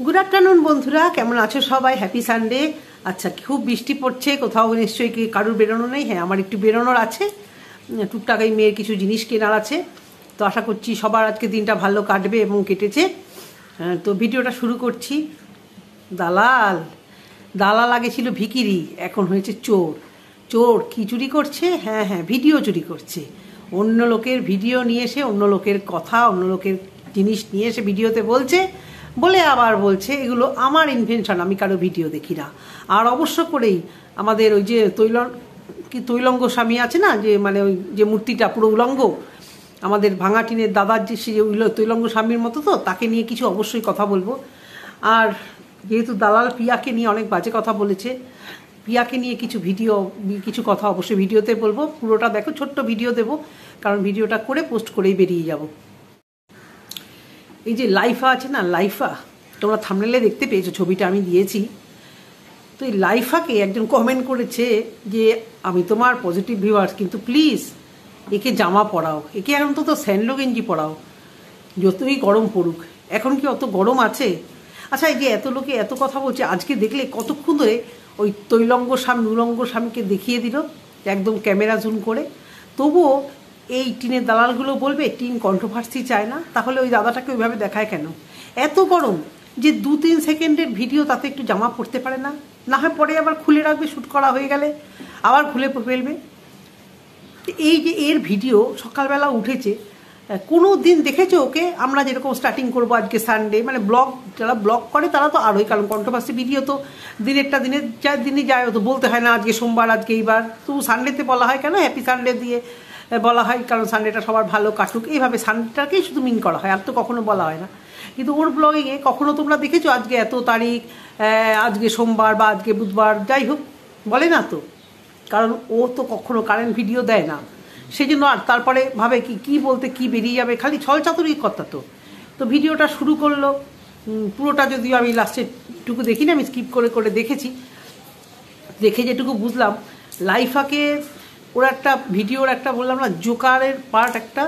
Good afternoon বন্ধুরা, কেমন আছো সবাই? Happy Sunday. আচ্ছা, খুব বৃষ্টি পড়ছে, কোথাও নিশ্চয়ই কি কারুর বেরোনো নেই? হ্যাঁ, আমার একটু বেরোনোর আছে, টুকটাক এই মেয়ের কিছু জিনিস কেনার আছে। তো আশা করছি সবার আজকে দিনটা ভালো কাটবে এবং কেটেছে। তো ভিডিওটা শুরু করছি। দালাল দালাল আগে ছিল ভিখিরি, এখন হয়েছে চোর। চোর কি চুরি করছে? হ্যাঁ, ভিডিও চুরি করছে। অন্য লোকের ভিডিও নিয়ে এসে, অন্য লোকের কথা, অন্য লোকের জিনিস নিয়ে এসে ভিডিওতে বলে আবার বলছে এগুলো আমার ইনভেনশন, আমি কারো ভিডিও দেখি না। আর অবশ্য করেই আমাদের ওই যে তৈলঙ্গ স্বামী আছে না, যে মানে ওই যে মূর্তিটা পুরো উলঙ্গ, আমাদের ভাঙা টিনের দাদার যে সে তৈলঙ্গ স্বামীর মতো, তো তাকে নিয়ে কিছু অবশ্যই কথা বলবো। আর যেহেতু দালাল পিয়াকে নিয়ে অনেক বাজে কথা বলেছে, পিয়াকে নিয়ে কিছু কথা অবশ্যই ভিডিওতে বলবো। পুরোটা দেখো, ছোট্ট ভিডিও দেবো, কারণ ভিডিওটা করে পোস্ট করেই বেরিয়ে যাব। এই যে লাইফা আছে না, লাইফা, তোমরা থাম্বনেলে দেখতে পেয়েছো, ছবিটা আমি দিয়েছি। তো এই লাইফাকে একজন কমেন্ট করেছে যে আমি তোমার পজিটিভ ভিউয়ার্স, কিন্তু প্লিজ একে জামা পরাও, একে অন্তত স্যান্ডো গেঞ্জি পরাও, যতই গরম পড়ুক। এখন কি অত গরম আছে? আচ্ছা, এই যে এত লোকে এত কথা বলছে, আজকে দেখলে কতক্ষণ ধরে ওই তৈলঙ্গ স্বামী উলঙ্গ স্বামীকে দেখিয়ে দিল একদম ক্যামেরা জুম করে। তবুও এই টিনের দালালগুলো বলবে টিন কন্ট্রোভার্সি চায় না, তাহলে ওই দাদাটাকে ওইভাবে দেখায় কেন? এত গরম যে 2-3 সেকেন্ডের ভিডিও, তাতে একটু জামা পরতে পারে না? না হয় পরে আবার খুলে রাখবে, শ্যুট করা হয়ে গেলে আবার খুলে ফেলবে। এই যে এর ভিডিও সকালবেলা উঠেছে, কোনো দিন দেখেছো ওকে? আমরা যেরকম স্টার্টিং করবো আজকে সানডে, মানে ব্লগ, যারা ব্লগ করে তারা তো আরোই, কারণ কন্ট্রোভার্সি ভিডিও তো দিনে যায়, তো বলতে হয় না আজকে সোমবার, আজকে এইবার। তো সানডেতে বলা হয় কেন? হ্যাপি সানডে দিয়ে বলা হয়, কারণ সানডেটা সবার ভালো কাটুক, এইভাবে সানডেটাকেই শুধু মিন করা হয়, আর তো কখনো বলা হয় না। কিন্তু ওর ব্লগিংয়ে কখনো তোমরা দেখেছো আজকে এত তারিখ, আজকে সোমবার বা আজকে বুধবার, যাই হোক, বলে না তো, কারণ ও তো কখনো কারেন্ট ভিডিও দেয় না, সেই জন্য। আর তারপরে ভাবে কি বলতে কি বেরিয়ে যাবে, খালি ছল চাতুরির কথা। তো ভিডিওটা শুরু করলো, পুরোটা যদিও আমি লাস্টেরটুকু দেখিনি, আমি স্কিপ করে দেখেছি। দেখে যেটুকু বুঝলাম, লাইফাকে ওর একটা ভিডিওর একটা বললাম না, জোকারের পার্ট একটা,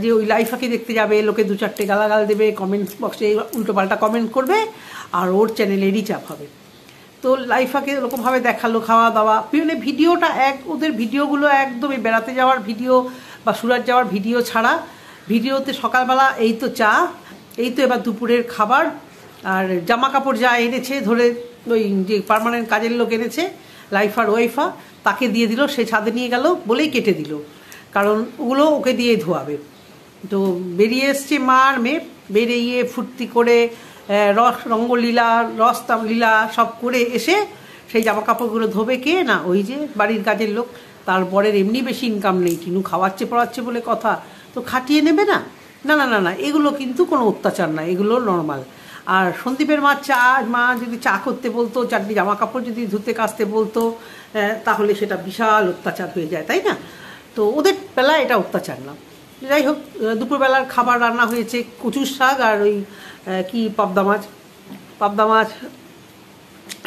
যে ওই লাইফাকে দেখতে যাবে, লোকে 2-4টে গালাগাল দেবে, কমেন্টস বক্সে উল্টোপাল্টা কমেন্ট করবে, আর ওর চ্যানেলেরই চাপ হবে। তো লাইফাকে ওরকমভাবে দেখালো, খাওয়া দাওয়া, মানে ভিডিওটা ওদের ভিডিওগুলো একদমই বেড়াতে যাওয়ার ভিডিও বা সুরাট যাওয়ার ভিডিও ছাড়া। ভিডিওতে সকালবেলা এই তো চা, এই তো এবার দুপুরের খাবার, আর জামা কাপড় যা এনেছে ধরে, ওই যে পার্মানেন্ট কাজের লোক এনেছে লাইফার ওয়াইফা, তাকে দিয়ে দিল, সে ছাদে নিয়ে গেল বলেই কেটে দিল, কারণ ওগুলো ওকে দিয়ে ধোয়াবে। তো বেরিয়ে এসছে মা আর মেয়ে, বেরিয়ে ফুর্তি করে রঙ্গলীলা লীলা সব করে এসে সেই জামা কাপড়গুলো ধোবে কে? না ওই যে বাড়ির কাজের লোক। তার বরের এমনি বেশি ইনকাম নেই, টিনু খাওয়াচ্ছে পড়াচ্ছে বলে কথা, তো খাটিয়ে নেবে না? না, এগুলো কিন্তু কোনো অত্যাচার না, এগুলো নর্মাল। আর সন্দীপের মা যদি চা করতে বলতো, চারটি জামা কাপড় যদি ধুতে কাচতে বলতো, তাহলে সেটা বিশাল অত্যাচার হয়ে যায়, তাই না? তো ওদের বেলায় এটা অত্যাচার না। যাই হোক, দুপুরবেলার খাবার রান্না হয়েছে কচুর শাক আর ওই পাবদা মাছ।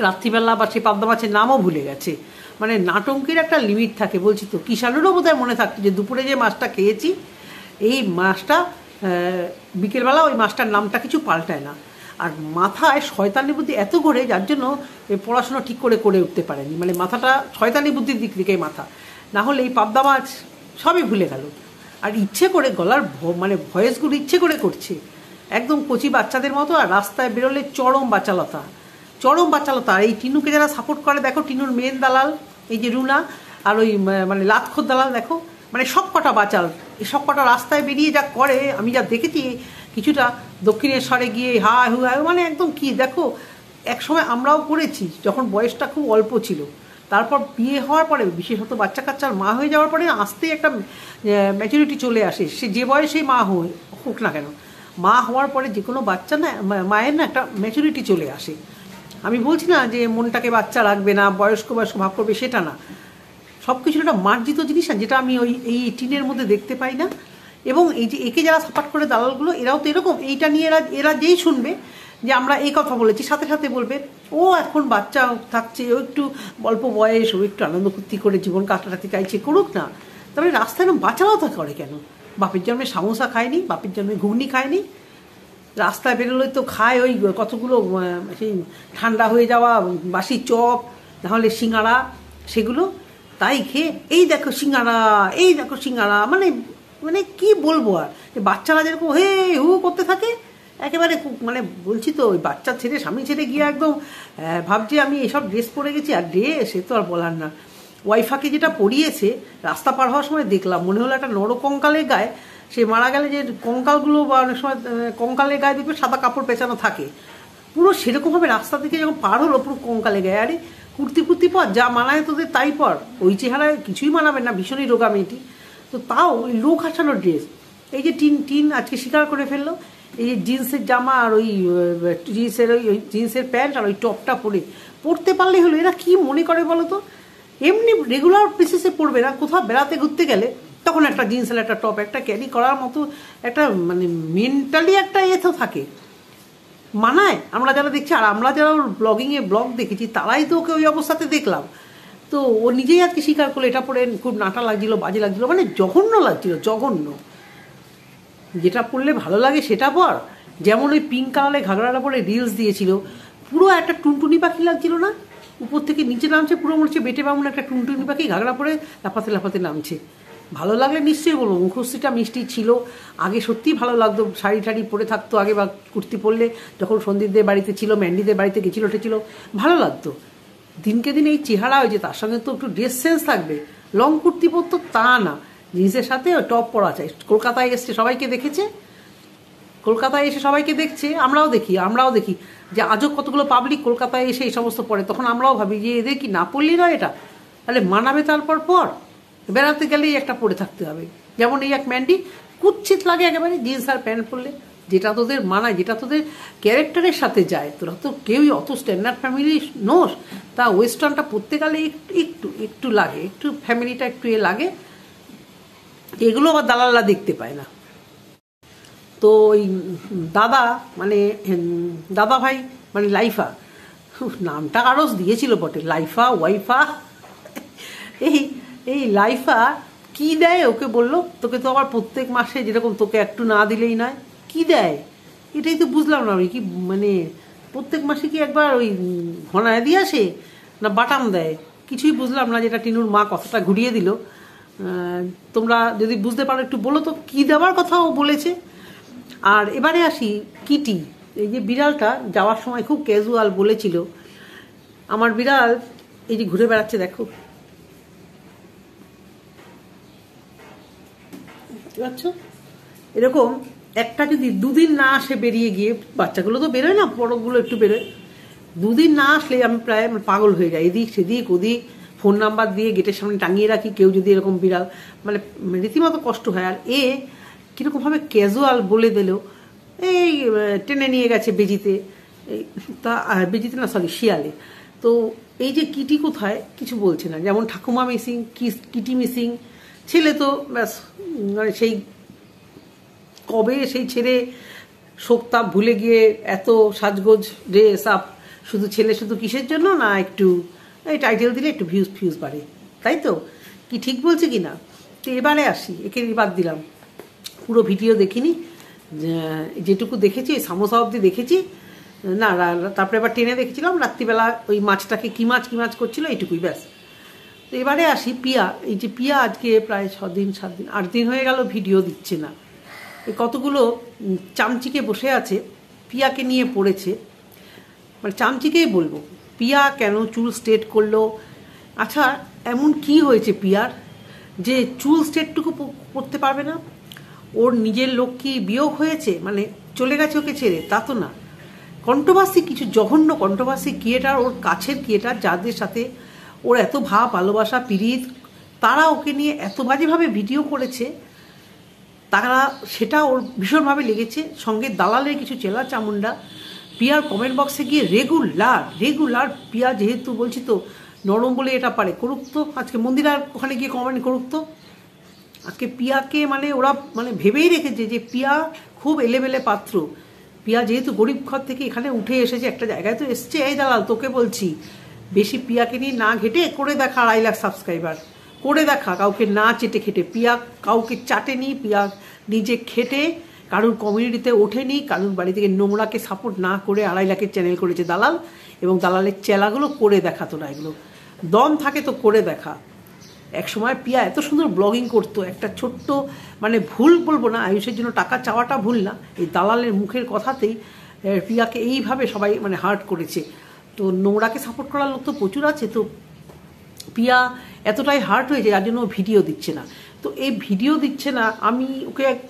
রাত্রিবেলা বা সেই পাবদা মাছের নামও ভুলে গেছে, মানে নাটকের একটা লিমিট থাকে। বলছি তো, কিষাণুরও বোধহয় মনে থাকতো যে দুপুরে যে মাছটা খেয়েছি, এই মাছটা বিকেলবেলা ওই মাছটার নামটা কিছু পাল্টায় না। আর মাথায় শয়তানি বুদ্ধি এত ঘোরে, যার জন্য পড়াশোনা ঠিক করে উঠতে পারেনি, মানে মাথাটা শয়তানি বুদ্ধির দিক থেকে মাথা, না হলে এই পাবদা মাছ সবই ভুলে গেল। আর ইচ্ছে করে গলার মানে ভয়েসগুলো ইচ্ছে করে করছে, একদম কচি বাচ্চাদের মতো। আর রাস্তায় বেরোলে চরম বাচালতা। আর এই টিনুকে যারা সাপোর্ট করে, দেখো টিনুর মেন দালাল এই যে রুনা, আর ওই মানে লাতখোর দালাল, দেখো মানে সব কটা বাচাল, এই সব কটা রাস্তায় বেরিয়ে যা করে, আমি যা দেখেছি কিছুটা দক্ষিণেশ্বরে গিয়ে মানে একদম কি দেখো, একসময় আমরাও করেছি যখন বয়সটা খুব অল্প ছিল। তারপর বিয়ে হওয়ার পরে, বিশেষত বাচ্চা কাচ্চার মা হয়ে যাওয়ার পরে আস্তেই একটা ম্যাচুরিটি চলে আসে, সে যে বয়সেই মা হোক না কেন। মা হওয়ার পরে যে কোনো বাচ্চা না, মায়ের না একটা ম্যাচুরিটি চলে আসে। আমি বলছি না যে মনটাকে বাচ্চা রাখবে না, বয়স্ক ভাব করবে, সেটা না। সব কিছুর একটা মার্জিত জিনিস না, যেটা আমি এই টিনের মধ্যে দেখতে পাই না। এবং এই যে একে যারা সাপোর্ট করে দালালগুলো, এরাও তো এরকম। এইটা নিয়ে এরা যেই শুনবে যে আমরা এই কথা বলেছি, সাথে সাথে বলবে ও এখন বাচ্চা থাকছে, ও একটু অল্প বয়স, ও একটু আনন্দ ফুর্তি করে জীবন কাটাতে চাইছে, করুক না। তবে রাস্তায় এরকম বাচ্চারাও তা করে কেন? বাপের জন্মে সামোসা খায়নি, বাপের জন্মে ঘুগনি খায়নি, রাস্তায় বেরোলে তো খায় ওই কতগুলো সেই ঠান্ডা হয়ে যাওয়া বাসি চপ, নাহলে সিঙ্গাড়া, সেগুলো তাই খেয়ে এই দেখো সিঙ্গাড়া, এই দেখো সিঙ্গাড়া, মানে মানে কি বলবো আর, বাচ্চারা যেরকম হে হু করতে থাকে একেবারে, মানে বলছি তো ওই বাচ্চা ছেড়ে স্বামী ছেড়ে গিয়ে একদম ভাবছি আমি এসব ড্রেস পরে গেছি, আর ড্রেস সে তো আর বলার না। ওয়াইফাকে যেটা পরিয়েছে রাস্তা পার হওয়ার সময় দেখলাম, মনে হলো একটা নরকঙ্কালের গায়ে, সে মারা গেলে যে কঙ্কালগুলো বা অনেক সময় কঙ্কালের গায়ে দেখবে সাদা কাপড় পেঁচানো থাকে, পুরো সেরকমভাবে রাস্তা থেকে যখন পার হলো পুরো কঙ্কালে গায়ে। আরে কুর্তি কুর্তি পর, যা মানায় তোদের তাই পর, ওই চেহারায় কিছুই মানাবে না, ভীষণই রোগা মেয়েটি, তো তাও ওই লোক হাসানোর ড্রেস। এই যে টিন টিন আজকে স্বীকার করে ফেললো, এই যে জিন্সের জামা আর ওই জিন্সের ওই জিন্সের প্যান্ট আর ওই টপটা পরতে পারলেই হলো। এরা কি মনে করে বলো তো, এমনি রেগুলার বেসিসে পড়বে না, কোথাও বেড়াতে ঘুরতে গেলে তখন একটা জিন্সের একটা টপ একটা ক্যারি করার মতো একটা মানে মেন্টালি একটা তো থাকে, মানায়। আমরা যারা দেখছি আর আমরা যারা ওর ব্লগিংয়ে ব্লগ দেখেছি তারাই তো ওকে ওই অবস্থাতে দেখলাম, তো ও নিজেই আজকে স্বীকার করলো এটা পরে খুব নাটা লাগছিল, বাজে লাগছিল, মানে জঘন্য লাগছিল, জঘন্য। যেটা পরলে ভালো লাগে সেটা পর, যেমন ওই পিঙ্ক কালারের ঘাগড়াটা পরে রিলস দিয়েছিল, পুরো একটা টুনটুনি পাখি লাগছিল না, উপর থেকে নিচে নামছে, পুরো মনে হচ্ছে বেটে বামুন একটা টুনটুনি পাখি ঘাগড়া পরে লাফাতে লাফাতে নামছে। ভালো লাগলে নিশ্চয়ই বলবো, মুখশ্রীটা মিষ্টি ছিল, আগে সত্যিই ভালো লাগতো, শাড়ি টাড়ি পরে থাকতো আগে, বা কুর্তি পরলে যখন সন্দীপদের বাড়িতে ছিল, ম্যান্ডিদের বাড়িতে গেছিলো টেছিল ভালো লাগতো। দিনকে দিন এই চেহারা হয়েছে, তার সঙ্গে তো একটু ড্রেস সেন্স থাকবে, লং কুর্তি পরতো তা না, জিন্সের সাথে টপ পরা চাই। কলকাতায় এসছে সবাইকে দেখেছে, কলকাতায় এসে সবাইকে দেখছে, আমরাও দেখি যে আজও কতগুলো পাবলিক কলকাতায় এসে এই সমস্ত পড়ে, তখন আমরাও ভাবি যে এদের কি না পড়লি না এটা, তাহলে মানাবে তারপর পর, বেড়াতে গেলেই একটা পরে থাকতে হবে। যেমন এই এক ম্যান্ডি কুচ্ছিত লাগে একেবারে জিন্স আর প্যান্ট পরলে, যেটা তোদের মানায়, যেটা তোদের ক্যারেক্টারের সাথে যায়, তোরা তো কেউই অত স্ট্যান্ডার্ড ফ্যামিলি নোস, তা ওয়েস্টার্নটা পরতে গেলে একটু একটু লাগে, একটু ফ্যামিলিটা একটু লাগে, এগুলো আবার দালালরা দেখতে পায় না। তো ওই দাদা মানে দাদা ভাই মানে লাইফা, নামটা আরও দিয়েছিল বটে, লাইফা ওয়াইফা, এই এই লাইফা কি দেয় ওকে, বললো তোকে তো আবার প্রত্যেক মাসে যেরকম তোকে একটু না দিলেই নয়, কি দেয় এটাই তো বুঝলাম না। ওই কি মানে প্রত্যেক মাসে কি একবার ওই ঘনায় দিয়ে আসে না বাটাম দেয়, কিছুই বুঝলাম না। যেটা টিনুর মা কথাটা ঘুরিয়ে দিল, তোমরা যদি বুঝতে পারো একটু বলো তো কি দেওয়ার কথা ও বলেছে। আর এবারে আসি কিটি, এই যে বিড়ালটা যাওয়ার সময় খুব ক্যাজুয়াল বলেছিল, আমার বিড়াল এই যে ঘুরে বেড়াচ্ছে দেখো, বুঝতে এরকম একটা যদি দুদিন না আসে বেরিয়ে গিয়ে, বাচ্চাগুলো তো বেরোয় না, বড়গুলো একটু বেরোয়, দুদিন না আসলে আমি প্রায় পাগল হয়ে যাই, এদিক সেদিক ওদিক ফোন নাম্বার দিয়ে গেটের সামনে টাঙিয়ে রাখি, কেউ যদি এরকম বিড়াল, মানে রীতিমতো কষ্ট হয়। আর এ কীরকমভাবে ক্যাজুয়াল বলে দিল, এই টেনে নিয়ে গেছে বেজিতে, তা বেজিতে না সরি শিয়ালে, তো এই যে কিটি কোথায় কিছু বলছে না, যেমন ঠাকুমা মিসিং, কিটি মিসিং, ছেলে তো ব্যাস মানে সেই কবে সেই ছেড়ে শোকতাপ ভুলে গিয়ে এত সাজগোজ ড্রেস আপ, শুধু ছেলে শুধু কিসের জন্য না, একটু এই টাইটেল দিলে একটু ভিউজ বাড়ে, তাই তো কি ঠিক বলছে কি না। তো এবারে আসি, একে বাদ দিলাম, পুরো ভিডিও দেখিনি, যেটুকু দেখেছি ওই সামোসা অবধি দেখেছি, না তারপরে আবার টেনে দেখেছিলাম রাত্রিবেলা ওই মাছটাকে কি মাছ করছিল, এইটুকুই ব্যাস। তো এবারে আসি পিয়া, এই যে পিয়া আজকে প্রায় 6 দিন 7 দিন 8 দিন হয়ে গেল ভিডিও দিচ্ছে না, এই কতগুলো চামচিকে বসে আছে পিয়াকে নিয়ে পড়েছে, মানে চামচিকেই বলবো, পিয়া কেন চুল স্ট্রেট করলো, আচ্ছা এমন কি হয়েছে পিয়ার যে চুল স্ট্রেটটুকু করতে পারবে না, ওর নিজের লোক কি বিয়োগ হয়েছে, মানে চলে গেছে ওকে ছেড়ে, তা তো না, কন্ট্রোভার্সি কিছু জঘন্য কন্ট্রোভার্সি ক্রিয়েটার, ওর কাছের ক্রিয়েটার যাদের সাথে ওর এত ভাব ভালোবাসা পিরিত, তারা ওকে নিয়ে এত বাজেভাবে ভিডিও করেছে, তারা সেটা ওর ভীষণভাবে লেগেছে। সঙ্গে দালালের কিছু চেলা চামুন্ডা পিয়ার কমেন্ট বক্সে গিয়ে রেগুলার পিয়া যেহেতু বলছি তো নরম বলে এটা পারে, করুক তো, আজকে মন্দিরার ওখানে গিয়ে কমেন্ট করুক তো, আজকে পিয়াকে মানে ওরা মানে ভেবেই রেখেছে যে পিয়া খুব এলেবেলে পাত্র, পিয়া যেহেতু গরিব ঘর থেকে এখানে উঠে এসেছে, একটা জায়গায় তো এসছে, এই দালাল তোকে বলছি বেশি পিয়াকে নিয়ে না ঘেটে করে দেখা 2.5 লাখ সাবস্ক্রাইবার করে দেখা, কাউকে না চেটে খেটে, পিয়া কাউকে চাটেনি, পিয়া নিজে খেটে কারুর কমিউনিটিতে ওঠেনি, কারুর বাড়ি থেকে নোংরাকে সাপোর্ট না করে 2.5 লাখের চ্যানেল করেছে দালাল, এবং দালালের চেলাগুলো করে দেখাতো না। এগুলো দম থাকে তো করে দেখা। একসময় পিয়া এত সুন্দর ব্লগিং করতো, একটা ছোট্ট মানে ভুল বলবো না, আয়ুষের জন্য টাকা চাওয়াটা ভুল না, এই দালালের মুখের কথাতেই পিয়াকে এইভাবে সবাই মানে হার্ট করেছে। তো নোংরাকে সাপোর্ট করার লোক তো প্রচুর আছে, তো পিয়া এতটাই হার্ট হয়েছে যার জন্য ভিডিও দিচ্ছে না। তো এই ভিডিও দিচ্ছে না,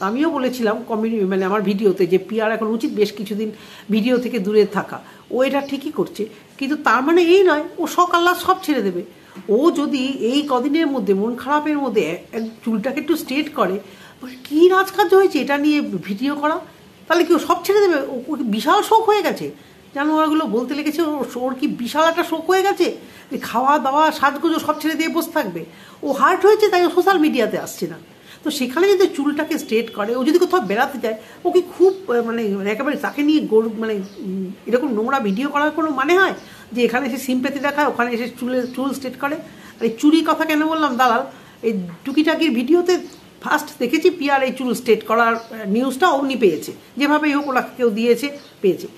আমিও বলেছিলাম মানে আমার ভিডিওতে যে পিয়ার এখন উচিত বেশ কিছুদিন ভিডিও থেকে দূরে থাকা। ও এটা ঠিকই করছে, কিন্তু তার মানে এই নয় ও শখ আল্লাহ সব ছেড়ে দেবে। ও যদি এই কদিনের মধ্যে মন খারাপের মধ্যে চুলটাকে একটু স্ট্রেট করে, কী রাজকার্য হয়েছে এটা নিয়ে ভিডিও করা, তাহলে কি ও সব ছেড়ে দেবে? ও বিশাল শখ হয়ে গেছে, জানোয়ারগুলো বলতে লেগেছে ওর কি বিশাল একটা শখ হয়ে গেছে, খাওয়া দাওয়া সাজগুজো সব ছেড়ে দিয়ে বসে থাকবে। ও হার্ট হয়েছে তাই ও সোশ্যাল মিডিয়াতে আসছে না। তো সেখানে যদি চুলটাকে স্ট্রেট করে, ও যদি কোথাও বেড়াতে যায়, ওকে খুব মানে একেবারে তাকে নিয়ে মানে এরকম নোংরা ভিডিও করার কোনো মানে হয় যে এখানে এসে সিম্প্যাথি দেখায়, ওখানে এসে চুল স্ট্রেট করে? আর এই চুরির কথা কেন বললাম, দালাল এই টুকিটাকির ভিডিওতে ফার্স্ট দেখেছি পিয়ার এই চুল স্ট্রেট করার নিউজটা অমনি পেয়েছে, যেভাবেই হোক ওনাকে কেউ দিয়েছে পেয়েছে।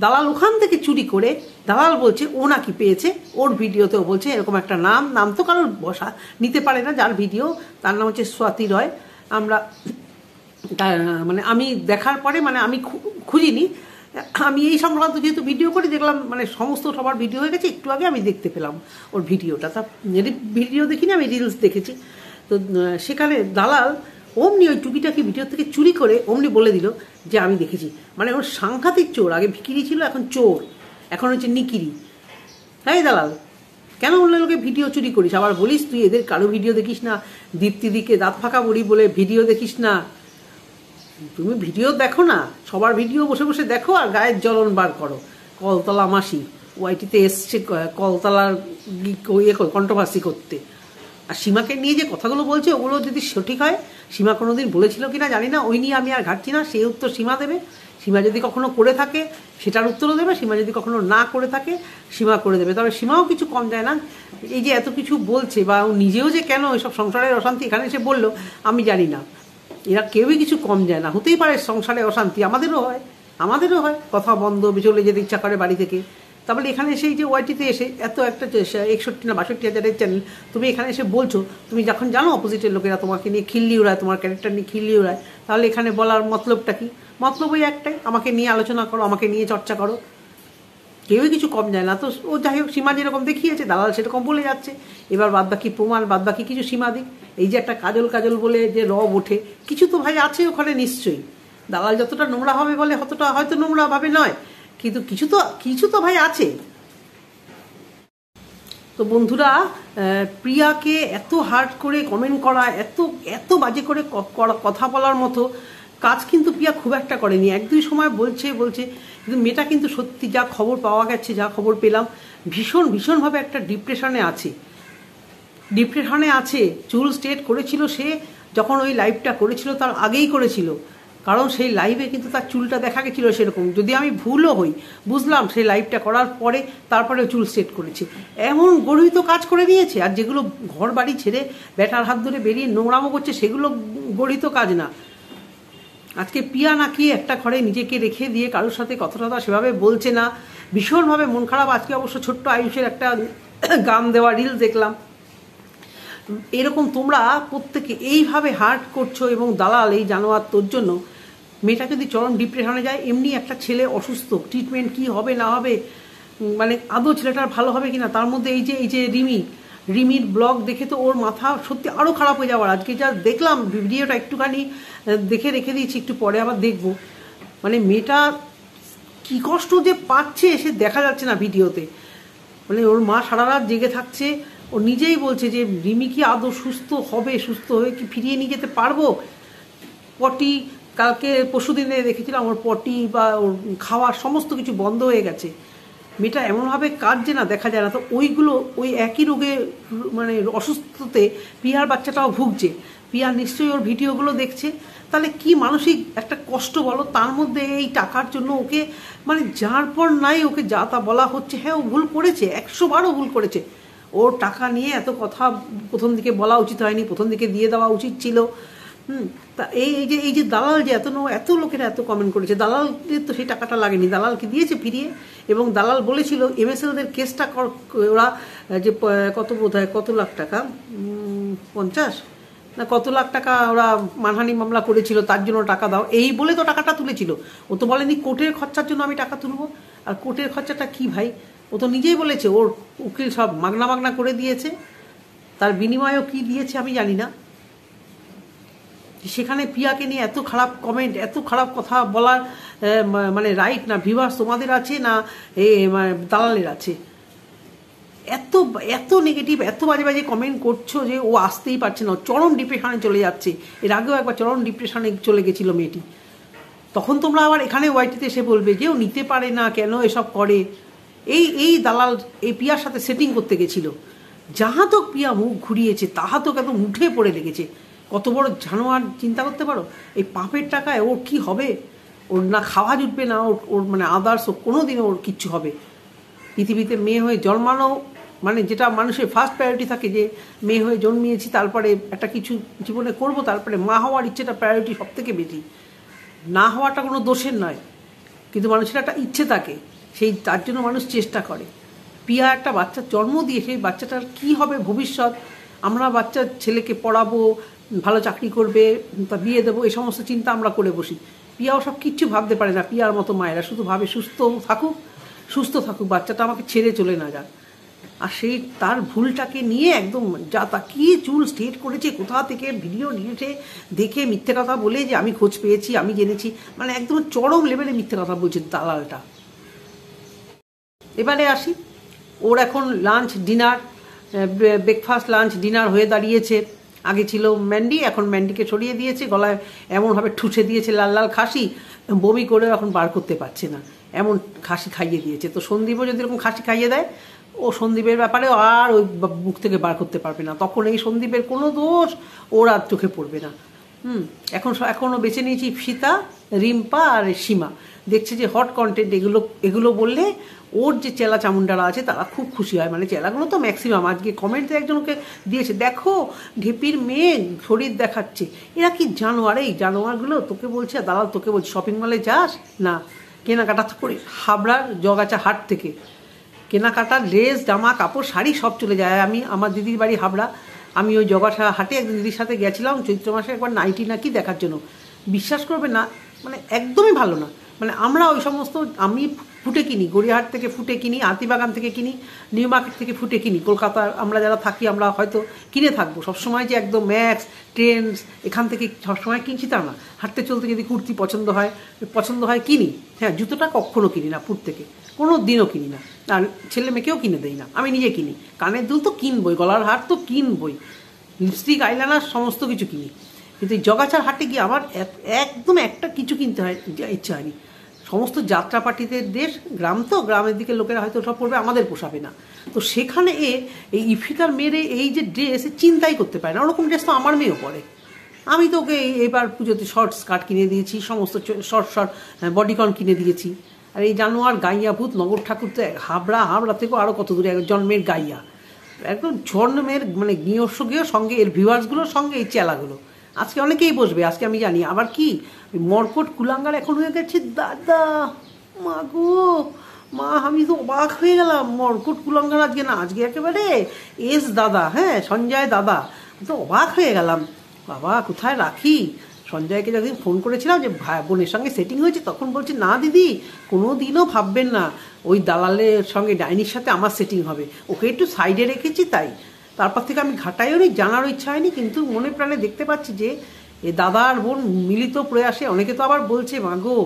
দালাল ওখান থেকে চুরি করে দালাল বলছে ও নাকি পেয়েছে, ওর ভিডিওতেও বলছে এরকম একটা নাম তো কারোর বসা নিতে পারে না, যার ভিডিও তার নাম হচ্ছে স্বাতী রয়। আমরা মানে আমি দেখার পরে মানে আমি খুঁজিনি, আমি এই সংক্রান্ত যেহেতু ভিডিও করি দেখলাম মানে সমস্ত সবার ভিডিও হয়ে গেছে, একটু আগে আমি দেখতে পেলাম ওর ভিডিওটা। তা ভিডিও দেখিনি, আমি রিলস দেখেছি। তো সেখানে দালাল অমনি ওই টুকিটাকি ভিডিও থেকে চুরি করে অমনি বলে দিল যে আমি দেখেছি। মানে ওর সাংঘাতিক চোর, আগে ভিকিরি ছিল এখন চোর, এখন হচ্ছে নিকিরি। হ্যাঁ দালাল, কেন অন্য লোকে ভিডিও চুরি করিস? আবার বলিস তুই এদের কারো ভিডিও দেখিস না, দীপ্তিদিকে দাঁত ফাঁকা বলি বলে ভিডিও দেখিস না। তুমি ভিডিও দেখো না, সবার ভিডিও বসে বসে দেখো আর গায়ের জ্বলন বার করো। কলতলা মাসি ওয়াইটিতে এসছে কলতলার কন্ট্রোভার্সি করতে। আর সীমাকে নিয়ে যে কথাগুলো বলছে ওগুলো যদি সঠিক হয়, সীমা কোনোদিন বলেছিল কিনা জানি না, ওই নিয়ে আমি আর ঘাটছি না, সেই উত্তর সীমা দেবে। সীমা যদি কখনো করে থাকে সেটার উত্তরও দেবে, সীমা যদি কখনো না করে থাকে সীমা করে দেবে। তবে সীমাও কিছু কম যায় না, এই যে এত কিছু বলছে বা ও নিজেও যে কেন এসব সংসারের অশান্তি এখানে এসে বললো আমি জানি না, এরা কেউই কিছু কম যায় না। হতেই পারে সংসারে অশান্তি, আমাদেরও হয়, কথা বন্ধ চলে যেতে ইচ্ছা করে বাড়ি থেকে। তারপরে এখানে এসে এই যে ওয়াইটিতে এসে এত একটা 61 না 62 হাজারের চ্যানেল, তুমি এখানে এসে বলছো, তুমি যখন জানো অপোজিটের লোকেরা তোমাকে নিয়ে খিল্লি উড়ায়, তোমার ক্যারেক্টার নিয়ে খিল্লি উড়ায়, তাহলে এখানে বলার মতলবটা কি? মতলব ওই একটাই, আমাকে নিয়ে আলোচনা করো, আমাকে নিয়ে চর্চা করো। কেউই কিছু কম যায় না। তো ও যাই হোক, সীমা যেরকম দেখিয়েছে দালাল সেরকম বলে যাচ্ছে। এবার বাদবাকি প্রমাণ, বাদবাকি কিছু সীমা দিক। এই যে একটা কাজল বলে যে রব ওঠে, কিছু তো ভাই আছে ওখানে নিশ্চয়ই। দালাল যতটা নোংরা হবে বলে অতটা হয়তো নোংরা ভাবে নয়, কিন্তু কিছু তো ভাই আছে। তো বন্ধুরা, প্রিয়াকে এত হার্ট করে কমেন্ট করা, এত বাজে করে কথা বলার মতো কাজ কিন্তু প্রিয়া খুব একটা করেনি। 1-2 সময় বলছে, কিন্তু মেয়েটা কিন্তু সত্যি যা খবর পাওয়া গেছে, যা খবর পেলাম, ভীষণভাবে একটা ডিপ্রেশনে আছে। চুল স্ট্রেট করেছিল সে যখন ওই লাইভটা করেছিল, তার আগেই করেছিল, কারণ সেই লাইভে কিন্তু তার চুলটা দেখা গেছিল সেরকম। যদি আমি ভুলও হই, বুঝলাম সেই লাইভটা করার পরে তারপরে চুল সেট করেছে। এমন গর্হিত কাজ করে নিয়েছে। আর যেগুলো ঘর বাড়ি ছেড়ে ব্যাটার হাত ধরে বেরিয়ে নোংরামো করছে সেগুলো গর্হিত কাজ না। আজকে পিয়া নাকি একটা ঘরে নিজেকে রেখে দিয়ে কারোর সাথে কথাটা সেভাবে বলছে না, ভীষণভাবে মন খারাপ। আজকে অবশ্য ছোট্ট আয়ুষের একটা গান দেওয়া রিল দেখলাম। এরকম তোমরা প্রত্যেকে এইভাবে হার্ট করছো, এবং দালাল এই জানোয়ার তোর জন্য মেয়েটা যদি চরম ডিপ্রেশনে যায়। এমনি একটা ছেলে অসুস্থ, ট্রিটমেন্ট কি হবে না হবে, মানে আদৌ ছেলেটার ভালো হবে কিনা, তার মধ্যে এই যে রিমির ব্লগ দেখে তো ওর মাথা সত্যি আরও খারাপ হয়ে যাওয়ার। আজকে যা দেখলাম ভিডিওটা একটুখানি দেখে রেখে দিয়েছি, একটু পরে আবার দেখবো। মানে মেয়েটা কি কষ্ট যে পাচ্ছে সে দেখা যাচ্ছে না ভিডিওতে। মানে ওর মা সারা রাত জেগে থাকছে, ও নিজেই বলছে যে রিমি কি আদৌ সুস্থ হয়ে কি ফিরিয়ে নিয়ে যেতে পারবো। পটি কালকে পরশুদিনে দেখেছিলাম ওর পটি বা ওর খাওয়ার সমস্ত কিছু বন্ধ হয়ে গেছে। মেয়েটা এমনভাবে কাঁদছে না, দেখা যায় না। তো ওই একই রোগে মানে অসুস্থতে পিয়ার বাচ্চাটাও ভুগছে। পিয়া নিশ্চয়ই ওর ভিডিওগুলো দেখছে, তাহলে কি মানসিক একটা কষ্ট বলো। তার মধ্যে এই টাকার জন্য ওকে মানে যার পর নাই ওকে যা তা বলা হচ্ছে। হ্যাঁ, ও ভুল করেছে, 100 বারও ভুল করেছে। ওর টাকা নিয়ে এত কথা প্রথম দিকে বলা উচিত হয়নি, প্রথম দিকে দিয়ে দেওয়া উচিত ছিল। তা এই যে দালাল যে এত লোকেরা এত কমেন্ট করেছে, দালালদের তো সেই টাকাটা লাগেনি, দালালকে দিয়েছে ফিরিয়ে। এবং দালাল বলেছিল MSLদের কেসটা ওরা যে কত লাখ টাকা, 50 না কত লাখ টাকা ওরা মানহানি মামলা করেছিল, তার জন্য টাকা দাও, এই বলে তো টাকাটা তুলেছিল। ও তো বলেনি কোর্টের খরচার জন্য আমি টাকা তুলবো। আর কোর্টের খরচাটা কি ভাই, ও তো নিজেই বলেছে ওর উকিল সব মাগনা করে দিয়েছে, তার বিনিময়েও কি দিয়েছে আমি জানি না। সেখানে পিয়াকে নিয়ে এত খারাপ কমেন্ট, এত খারাপ কথা বলার মানে রাইট না ভিউয়ার্স তোমাদের আছে না দালালের আছে? এত এত নেগেটিভ, এত বাজে বাজে কমেন্ট করছো যে ও আসতেই পারছে না, চরম ডিপ্রেশনে চলে যাচ্ছে। এর আগেও একবার চরম ডিপ্রেশনে চলে গেছিল মেয়েটি। তখন তোমরা আবার এখানে ওয়াইটিতে এসে বলবে যে ও নিতে পারে না, কেন এসব করে। এই দালাল এই পিয়ার সাথে সেটিং করতে গেছিল, যাহা তো পিয়া মুখ ঘুরিয়েছে তাহা তো একদম উঠে পড়ে লেগেছে। কত বড় জানোয়ার চিন্তা করতে পারো? এই পাপের টাকায় ওর কি হবে? ওর না খাওয়া জুটবে না, ওর মানে আদার্স কোনো দিনও ওর কিচ্ছু হবে। পৃথিবীতে মেয়ে হয়ে জন্মানো মানে যেটা মানুষের ফার্স্ট প্রায়োরিটি থাকে, যে মেয়ে হয়ে জন্মিয়েছি তারপরে একটা কিছু জীবনে করব, তারপরে মা হওয়ার ইচ্ছেটা প্রায়োরিটি সব থেকে বেশি। না হওয়াটা কোনো দোষের নয়, কিন্তু মানুষের একটা ইচ্ছে থাকে, তার জন্য মানুষ চেষ্টা করে। পিয়া একটা বাচ্চার জন্ম দিয়ে সেই বাচ্চাটার কি হবে ভবিষ্যৎ, আমরা বাচ্চার ছেলেকে পড়াবো, ভালো চাকরি করবে, তা বিয়ে দেবো, এই সমস্ত চিন্তা আমরা করে বসি। পিয়াও সব কিচ্ছু ভাবতে পারে না। পিয়ার মতো মায়েরা শুধু ভাবে সুস্থ থাকুক, বাচ্চাটা আমাকে ছেড়ে চলে না যাক। আর সেই তার ভুলটাকে নিয়ে একদম যা তা কি চুল স্ট্রেট করেছে, কোথা থেকে ভিডিও নিয়েছে দেখে মিথ্যে কথা বলে যে আমি খোঁজ পেয়েছি, আমি জেনেছি, মানে একদম চরম লেভেলে মিথ্যে কথা বলছে দালালটা। এবারে আসি, ওর এখন lunch dinner, breakfast lunch dinner হয়ে দাঁড়িয়েছে। আগে ছিল ম্যান্ডি, এখন ম্যান্ডিকে সরিয়ে দিয়েছে, গলায় এমনভাবে ঠুসে দিয়েছে লাল লাল খাসি, বমি করে এখন বার করতে পারছে না, এমন খাসি খাইয়ে দিয়েছে। তো সন্দীপও যদি এরকম খাসি খাইয়ে দেয়, ও সন্দীপের ব্যাপারে আর ওই মুখ থেকে বার করতে পারবে না, তখন এই সন্দীপের কোনো দোষ ওর আর চোখে পড়বে না। এখনও বেছে নিয়েছি সীতা, রিম্পা আর সীমা। দেখছে যে হট কন্টেন্ট এগুলো বললে ওর যে চেলা চামুন্ডারা আছে তারা খুব খুশি হয়। মানে চেলাগুলো তো ম্যাক্সিমাম, আজকে কমেন্টে একজনকে দিয়েছে, দেখো ঢেপির মেয়ে শরীর দেখাচ্ছে, এরা কি জানোয়ার, এই জানোয়ারগুলো তোকে বলছে, দালাল তোকে বলছে শপিং মলে যাস না, কেনাকাটা করে হাবড়ার জগাচা হাট থেকে কেনাকাটা, ড্রেস জামা কাপড় শাড়ি সব চলে যায়। আমার দিদির বাড়ি হাবড়া, আমি ওই জগাছা হাটে একদিন দিদির সাথে গেছিলাম চৈত্র মাসে একবার নাইটি নাকি দেখার জন্য। বিশ্বাস করবে না, মানে একদমই ভালো না। মানে আমরা ওই সমস্ত, আমি ফুটে কিনি, গড়িয়াহাট থেকে ফুটে কিনি, হাতিবাগান থেকে কিনি, নিউ মার্কেট থেকে ফুটে কিনি। কলকাতার আমরা যারা থাকি আমরা হয়তো কিনে থাকবো সবসময়, যে একদম ম্যাক্স ট্রেন্ডস এখান থেকে সবসময় কিনছি তা না। হাঁটতে চলতে যদি কুর্তি পছন্দ হয় কিনি। হ্যাঁ, জুতোটা কখনো কিনি না ফুট থেকে, কোনো দিনও কিনি না, আর ছেলে মেয়েকেও কিনে দেই না, আমি নিজে কিনি। কানের দুল তো কিনবই, গলার হার তো কিনবই, লিপস্টিক আইলাইনার সমস্ত কিছু কিনি। কিন্তু এই জগাছার হাটে গিয়ে আমার একদম একটা কিছু কিনতে হয় ইচ্ছা হয়নি। সমস্ত যাত্রাপাটিদের দেশ, গ্রাম তো, গ্রামের দিকে লোকেরা হয়তো সব পরবে, আমাদের পোষাবে না। তো সেখানে এই ইফিকার মেয়েরে এই যে ড্রেস চিন্তাই করতে পারে না, ওরকম ড্রেস তো আমার মেয়েও পরে। আমি তো ওকে এবার পুজোতে শর্ট স্কার্ট কিনে দিয়েছি, সমস্ত শর্ট বডিকন কিনে দিয়েছি। আর এই জানোয়ার গাইয়া ভূত নগর ঠাকুর তো হাবড়া থেকেও আরও কত দূরে জন্মের গাইয়া, একদম জন্মের মানে গৃহস্বগীয় সঙ্গে এর ভিউয়ার্সগুলোর সঙ্গে এই চেলাগুলো। আজকে অনেকেই বসবে, আজকে আমি জানি আবার কি মরকট কুলাঙ্গার এখন হয়ে গেছে দাদা। মা গো মা, আমি তো অবাক হয়ে গেলাম। মরকট কুলাঙ্গার আজকে না, আজকে একেবারে দাদা, হ্যাঁ সঞ্জয় দাদা, তো অবাক হয়ে গেলাম। বাবা কোথায় রাখি? সঞ্জয়কে যখন ফোন করেছিলাম যে ভাই বোনের সঙ্গে সেটিং হয়েছে, তখন বলছে না দিদি কোনো দিনও ভাববেন না ওই দালালের সঙ্গে ডাইনির সাথে আমার সেটিং হবে, ওকে একটু সাইডে রেখেছি তাই। তারপর থেকে আমি ঘাটাইও নি, জানারও ইচ্ছা হয়নি, কিন্তু মনে প্রাণে দেখতে পাচ্ছি যে এ দাদা আর বোন মিলিত প্রয়াসে। অনেকে তো আবার বলছে মাগো,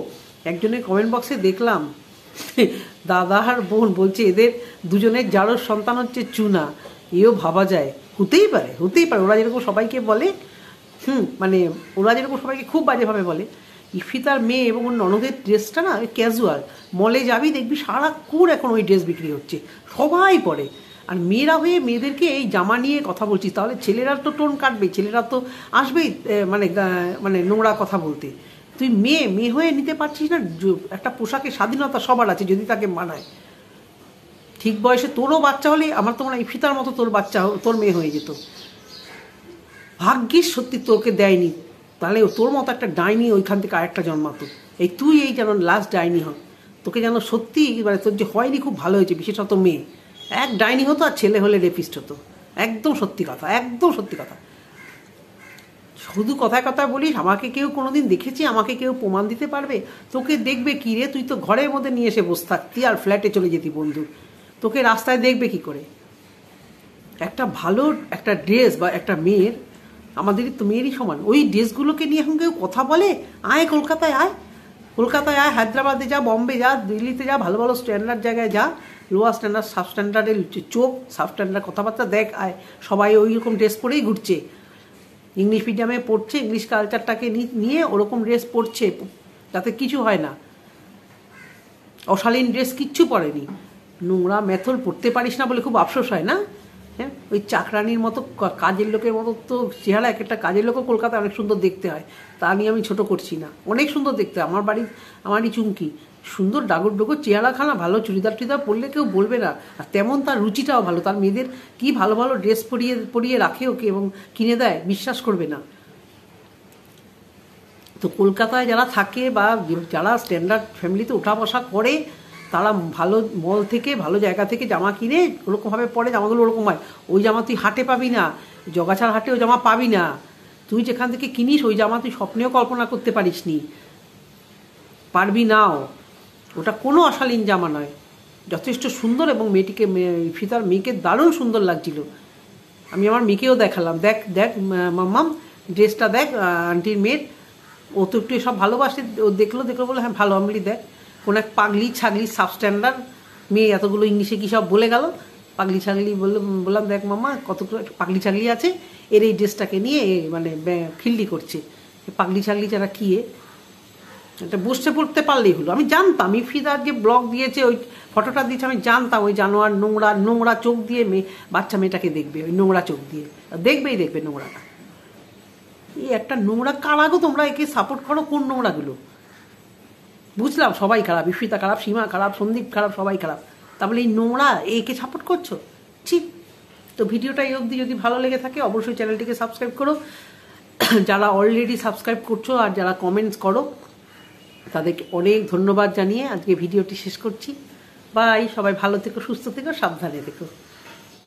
একজনের কমেন্ট বক্সে দেখলাম দাদা আর বোন বলছে এদের দুজনের জারোর সন্তান হচ্ছে চুনা। এও ভাবা যায়, হতেই পারে। ওরা যেরকম সবাইকে বলে, মানে ওরা যেরকম সবাইকে খুব বাজেভাবে বলে, ইফিতার মেয়ে এবং ওর ননদের ড্রেসটা না ক্যাজুয়াল, মলে যাবি দেখবি সারাক্ষণ এখন ওই ড্রেস বিক্রি হচ্ছে, সবাই পরে। আর মেয়েরা হয়ে মেয়েদেরকে এই জামা নিয়ে কথা বলছিস, তাহলে ছেলেরা তো টোন কাটবে, ছেলেরা তো আসবেই মানে নোংরা কথা বলতে। তুই মেয়ে হয়ে নিতে পারছিস না একটা পোশাকের স্বাধীনতা সবার আছে যদি তাকে মানায়। ঠিক বয়সে তোরও বাচ্চা হলে আমার তো মনে হয় ইফিতার মতো তোর মেয়ে হয়ে যেত। ভাগ্যিস সত্যি তোকে দেয়নি, তাহলে তোর মতো একটা ডাইনি ওইখান থেকে আরেকটা জন্মাতো। এই তুই এই যেন লাস্ট ডাইনি হ, তোকে যেন সত্যি মানে তোর যে হয়নি খুব ভালো হয়েছে, বিশেষত মেয়ে এক ডাইনি হতো আর ছেলে হলে রেপিস্ট হতো। একদম সত্যি কথা, একদম সত্যি কথা। শুধু কথায় কথায় বলিস আমাকে কেউ কোনোদিন দেখেছি, আমাকে কেউ প্রমাণ দিতে পারবে? তোকে দেখবে কি রে, তুই তো ঘরের মধ্যে নিয়ে এসে বসে থাকতি আর ফ্ল্যাটে চলে যেতি বন্ধু, তোকে রাস্তায় দেখবে কি করে? একটা ভালো একটা ড্রেস বা একটা মেয়ের, আমাদেরই তো মেয়েরই সমান, ওই ড্রেসগুলোকে নিয়ে এখন কেউ কথা বলে? আয় কলকাতায় আয়, কলকাতায় আয়, হায়দ্রাবাদে যা, বম্বে যা, দিল্লিতে যা, ভালো ভালো স্ট্যান্ডার্ড জায়গায় যা, লোয়ার স্ট্যান্ডার্ড সাব স্ট্যান্ডার্ডের চোখ, সাব স্ট্যান্ডার্ড কথাবার্তা দেখ, আয়। সবাই ওই রকম ড্রেস পরেই ঘুরছে, ইংলিশ মিডিয়ামে পড়ছে, ইংলিশ কালচারটাকে নিয়ে ওরকম ড্রেস পরছে, যাতে কিছু হয় না। অশালীন ড্রেস কিচ্ছু পরেনি। নোংরা মেথল পড়তে পারিস না বলে খুব আফসোস হয় না? হ্যাঁ, ওই চাকরানির মতো কাজের লোকের মতো তো চেহারা, এক একটা কাজের লোকও কলকাতায় অনেক সুন্দর দেখতে হয়, তা নিয়ে আমি ছোট করছি না, অনেক সুন্দর দেখতে হয়। আমারই চুমকি সুন্দর ডাগর ডোগর চেহারাখানা, ভালো চুড়িদার টুড়িদার পরলে কেউ বলবে না। আর তেমন তার রুচিটাও ভালো, তার মেয়েদের কি ভালো ভালো ড্রেস পরিয়ে রাখে ওকে এবং কিনে দেয়, বিশ্বাস করবে না। তো কলকাতায় যারা থাকে বা যারা স্ট্যান্ডার্ড ফ্যামিলিতে ওঠা বসা করে, তারা ভালো মল থেকে ভালো জায়গা থেকে জামা কিনে ওরকমভাবে পরে, জামাগুলো ওরকম হয়। ওই জামা তুই হাটে পাবি না, জগাছাড় হাটে ওই জামা পাবি না। তুই যেখান থেকে কিনিস ওই জামা তুই স্বপ্নেও কল্পনা করতে পারিস নি, পারবি নাও। ওটা কোনো অশালীন জামা নয়, যথেষ্ট সুন্দর। এবং মেয়েটিকে, ফিতার মেয়েকে দারুণ সুন্দর লাগছিল। আমি আমার মেয়েকেও দেখালাম, দেখ দেখ মাম্মাম ড্রেসটা দেখ আন্টির মেয়ের। ও তো একটু এসব ভালোবাসে, ও দেখলো বলে হ্যাঁ ভালো। আমি দেখ কোন এক পাগলি ছাগলি সাবস্ট্যান্ডার্ড মেয়ে এতগুলো ইংলিশে কী সব বলে গেল, পাগলি ছাগলি বললাম দেখ মাম্মা কতগুলো পাগলি ছাগলি আছে, এর এই ড্রেসটাকে নিয়ে মানে খিল্লি করছে। পাগলি ছাগলি যারা কি, এটা বুঝতে পড়তে পারলেই হলো। আমি জানতাম ইফিদার যে ব্লগ দিয়েছে, ওই ফটোটা দিয়েছে, আমি জানতাম ওই জানোয়ার নোংরা চোখ দিয়ে বাচ্চা মেয়েটাকে দেখবে, ওই নোংরা চোখ দিয়ে দেখবে নোংরাটা। এই একটা নোংরা কারাগো, তোমরা একে সাপোর্ট করো, কোন নোংরাগুলো? বুঝলাম সবাই খারাপ, ইফিতা খারাপ, সীমা খারাপ, সন্দীপ খারাপ, সবাই খারাপ, তাহলে এই নোংরা একে সাপোর্ট করছো? ঠিক। তো ভিডিওটা এই অবধি যদি ভালো লেগে থাকে অবশ্যই চ্যানেলটিকে সাবস্ক্রাইব করো, যারা অলরেডি সাবস্ক্রাইব করছো আর যারা কমেন্টস করো তাদেরকে অনেক ধন্যবাদ জানিয়ে আজকে ভিডিওটি শেষ করছি। বাই, সবাই ভালো থেকো, সুস্থ থেকো, সাবধানে থেকো।